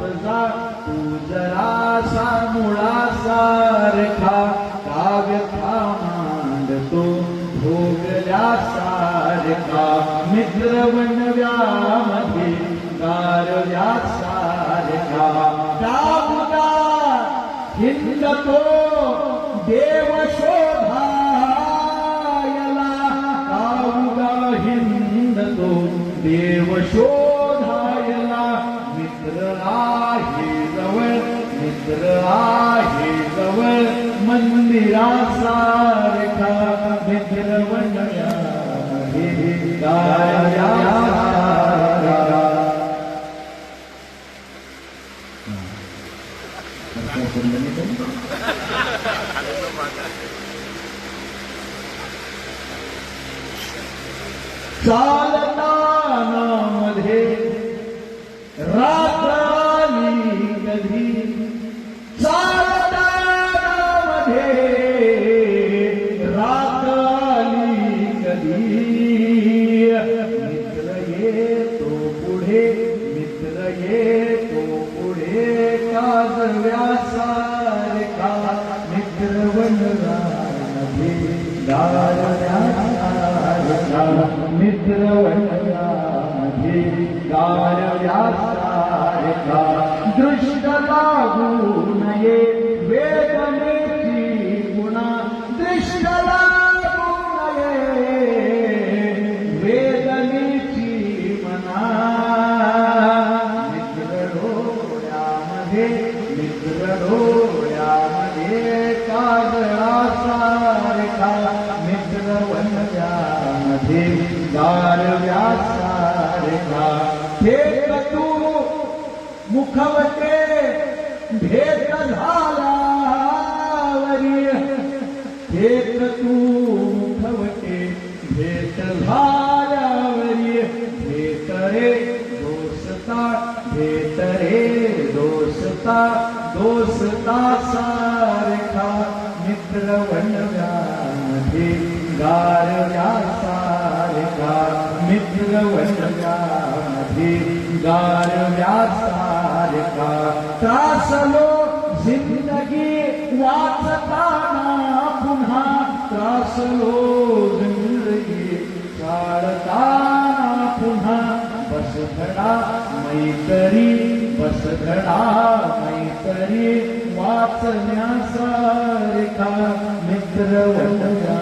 तुझा तू जरासा मुळासारखा काव्य मांडतो भोगल्यासारखा मित्र बनव्यामध्ये गारव्यासारखा काबुदा हिंदतो देव शोधायला काबुदा हिंदतो देव शोधायला मित्र आहे जवळ मंदिरासारखा मित्र बनया हे गायासारखा चालताना मध्ये रात्र आली कधी चालताना मध्ये रात्र आली कधी मित्र येतो पुढे काजव्यासारखा मित्र बनव्यामध्ये गारव्यासारखा मित्र बनव्यामध्ये गारव्यासारखा दृष्ट लागू नये वेदनेची गुणा दृष्ट लागू नये वेदनेची मना मित्र डोळ्यामध्ये काजळासारखा मित्र बनव्यामध्ये गारव्यासारखा थेट तू मुखवटे भेट झाल्यावरी थेट तू मुखवटे भेट झाल्यावरी भेट रे दोस्ता सारखा मित्र बनव्यामध्ये गारव्यासारखा मित्र बनव्यामध्ये गारव्यासारखा त्रासलो जिंदगी वाचताना पुन्हा त्रासलो जिंदगी चालताना पुन्हा बसधडा मैत्री वाचण्यासारखा मित्र बनव्या